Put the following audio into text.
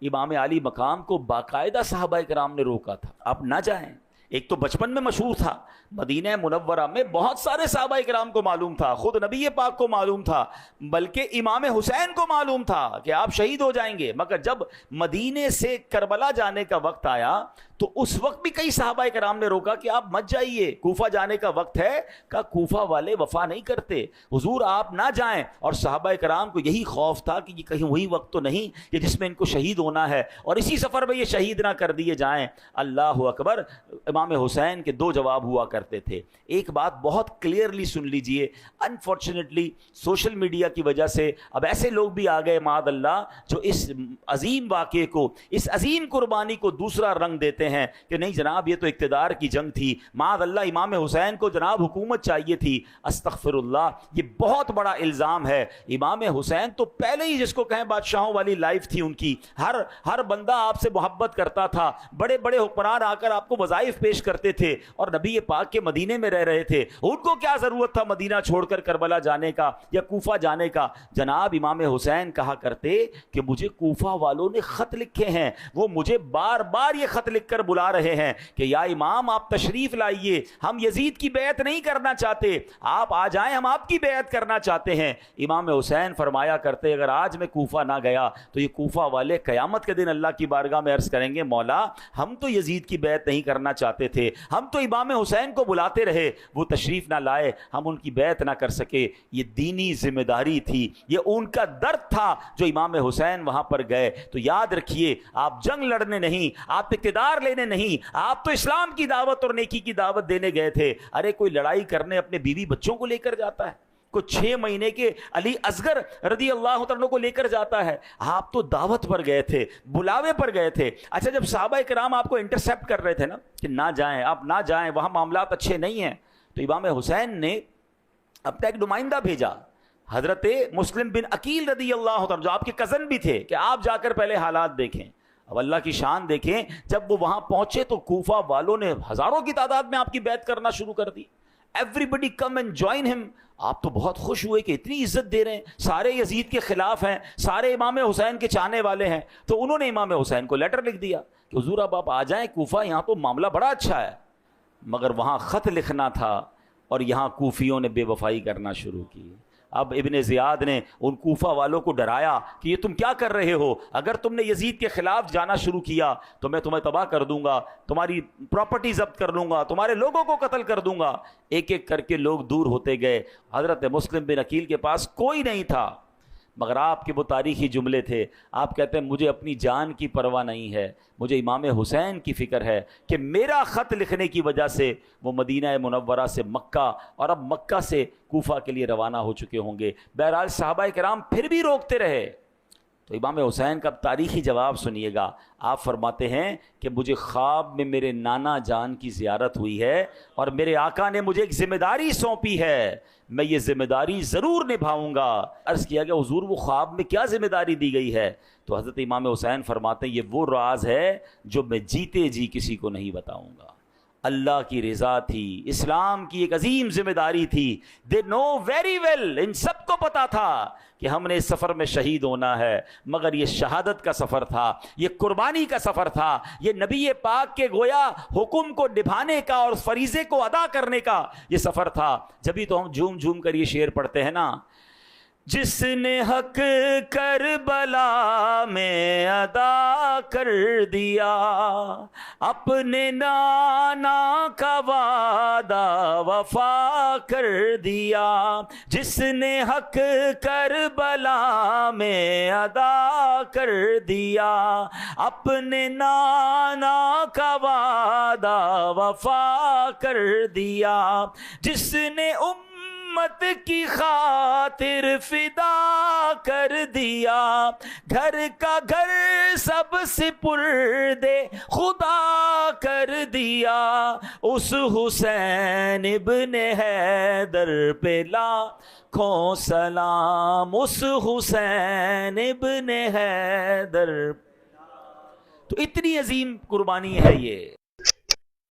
امام علی مقام کو باقاعدہ صحابہ کرام نے روکا تھا، آپ نہ جائیں۔ ایک تو بچپن میں مشہور تھا، مدینہ منورہ میں بہت سارے صحابہ کرام کو معلوم تھا، خود نبی پاک کو معلوم تھا، بلکہ امام حسین کو معلوم تھا کہ آپ شہید ہو جائیں گے۔ مگر جب مدینے سے کربلا جانے کا وقت آیا تو اس وقت بھی کئی صحابہ کرام نے روکا کہ آپ مت جائیے، کوفہ جانے کا وقت ہے۔ کہا کوفہ والے وفا نہیں کرتے، حضور آپ نہ جائیں۔ اور صحابہ کرام کو یہی خوف تھا کہ یہ کہیں وہی وقت تو نہیں کہ جس میں ان کو شہید ہونا ہے اور اسی سفر میں یہ شہید نہ کر دیے جائیں۔ اللہ اکبر۔ امام حسین کے دو جواب ہوا کرتے تھے۔ ایک بات بہت کلیئرلی سن لیجئے، انفارچونیٹلی سوشل میڈیا کی وجہ سے اب ایسے لوگ بھی آ گئے معاذ اللہ جو اس عظیم واقعے کو، اس عظیم قربانی کو دوسرا رنگ دیتے ہیں کہ نہیں جناب یہ تو اقتدار کی جنگ تھی، معاذ اللہ امام حسین کو جناب حکومت چاہیے تھی۔ استغفر اللہ، یہ بہت بڑا الزام ہے۔ امام حسین تو پہلے ہی جس کو کہیں بادشاہوں والی لائف تھی ان کی، ہر بندہ آپ سے محبت کرتا تھا، بڑے بڑے حکمران آ کر آپ کو وظائف پیش کرتے تھے اور نبی پاک کے مدینے میں رہ رہے تھے، ان کو کیا ضرورت تھا مدینہ چھوڑ کر کربلا جانے کا یا کوفہ جانے کا۔ جناب امام حسین کہا کرتے کہ مجھے کوفہ والوں نے خط لکھے ہیں، وہ مجھے بار بار یہ خط لکھ کر بلا رہے ہیں کہ یا امام آپ تشریف لائیے، ہم یزید کی بیعت نہیں کرنا چاہتے، آپ آ جائیں، ہم آپ کی بیعت کرنا چاہتے ہیں۔ امام حسین فرمایا کرتے اگر آج میں کوفہ نہ گیا تو یہ کوفہ والے قیامت کے دن اللہ کی بارگاہ میں عرض کریں گے مولا ہم تو یزید کی بیعت نہیں کرنا چاہتے تھے، ہم تو امام حسین کو بلاتے رہے، وہ تشریف نہ لائے، ہم ان کی بیعت نہ کر سکے۔ یہ دینی ذمہ داری تھی، یہ ان کا درد تھا جو امام حسین وہاں پر گئے۔ تو یاد رکھیے آپ جنگ لڑنے نہیں، آپ اقتدار لینے نہیں، آپ تو اسلام کی دعوت اور نیکی کی دعوت دینے گئے تھے۔ ارے کوئی لڑائی کرنے اپنے بیوی بچوں کو لے کر جاتا ہے، کوئی 6 مہینے کے علی اصغر رضی اللہ عنہ کو لے کر جاتا ہے، آپ تو دعوت پر گئے تھے، بلاوے پر گئے تھے۔ اچھا جب صحابہ کرام آپ کو انٹرسیپٹ کر رہے تھے نا کہ نہ جائیں، آپ نہ جائیں، وہاں معاملات اچھے نہیں ہیں، تو امام حسین نے اپنا ایک نمائندہ بھیجا حضرت مسلم بن عقیل رضی اللہ عنہ جو آپ کے کزن بھی تھے کہ آپ جا کر پہلے حالات دیکھیں۔ اب اللہ کی شان دیکھیں، جب وہ وہاں پہنچے تو کوفہ والوں نے ہزاروں کی تعداد میں آپ کی بیعت کرنا شروع کر دی۔ ایوریبڈی کم اینڈ جوائن ہم۔ آپ تو بہت خوش ہوئے کہ اتنی عزت دے رہے ہیں، سارے یزید کے خلاف ہیں، سارے امام حسین کے چاہنے والے ہیں۔ تو انہوں نے امام حسین کو لیٹر لکھ دیا کہ حضور اب آپ آ جائیں کوفہ، یہاں تو معاملہ بڑا اچھا ہے۔ مگر وہاں خط لکھنا تھا اور یہاں کوفیوں نے بے وفائی کرنا شروع کی۔ اب ابن زیاد نے ان کوفہ والوں کو ڈرایا کہ یہ تم کیا کر رہے ہو، اگر تم نے یزید کے خلاف جانا شروع کیا تو میں تمہیں تباہ کر دوں گا، تمہاری پراپرٹی ضبط کر لوں گا، تمہارے لوگوں کو قتل کر دوں گا۔ ایک ایک کر کے لوگ دور ہوتے گئے۔ حضرت مسلم بن عقیل کے پاس کوئی نہیں تھا، مگر آپ کے وہ تاریخی جملے تھے۔ آپ کہتے ہیں مجھے اپنی جان کی پرواہ نہیں ہے، مجھے امام حسین کی فکر ہے کہ میرا خط لکھنے کی وجہ سے وہ مدینہ منورہ سے مکہ اور اب مکہ سے کوفہ کے لیے روانہ ہو چکے ہوں گے۔ بہرحال صحابہ کرام پھر بھی روکتے رہے۔ تو امام حسین کا تاریخی جواب سنیے گا۔ آپ فرماتے ہیں کہ مجھے خواب میں میرے نانا جان کی زیارت ہوئی ہے اور میرے آقا نے مجھے ایک ذمہ داری سونپی ہے، میں یہ ذمہ داری ضرور نبھاؤں گا۔ عرض کیا کہ حضور وہ خواب میں کیا ذمہ داری دی گئی ہے؟ تو حضرت امام حسین فرماتے ہیں یہ وہ راز ہے جو میں جیتے جی کسی کو نہیں بتاؤں گا۔ اللہ کی رضا تھی، اسلام کی ایک عظیم ذمہ داری تھی۔ دے نو ویری ویل، ان سب کو پتا تھا کہ ہم نے اس سفر میں شہید ہونا ہے، مگر یہ شہادت کا سفر تھا، یہ قربانی کا سفر تھا، یہ نبی پاک کے گویا حکم کو نبھانے کا اور فریضے کو ادا کرنے کا یہ سفر تھا۔ جبھی تو ہم جھوم جھوم کر یہ شعر پڑھتے ہیں نا، جس نے حق کربلا میں ادا کر دیا، اپنے نانا کا وعدہ وفا کر دیا، جس نے حق کربلا میں ادا کر دیا، اپنے نانا کا وعدہ وفا کر دیا، جس نے امت کی خاطر فدا کر دیا، گھر کا گھر سب سپرد خدا کر دیا، اس حسین ابن حیدر پہ لاکھوں سلام، اس حسین ابن حیدر۔ تو اتنی عظیم قربانی ہے یہ۔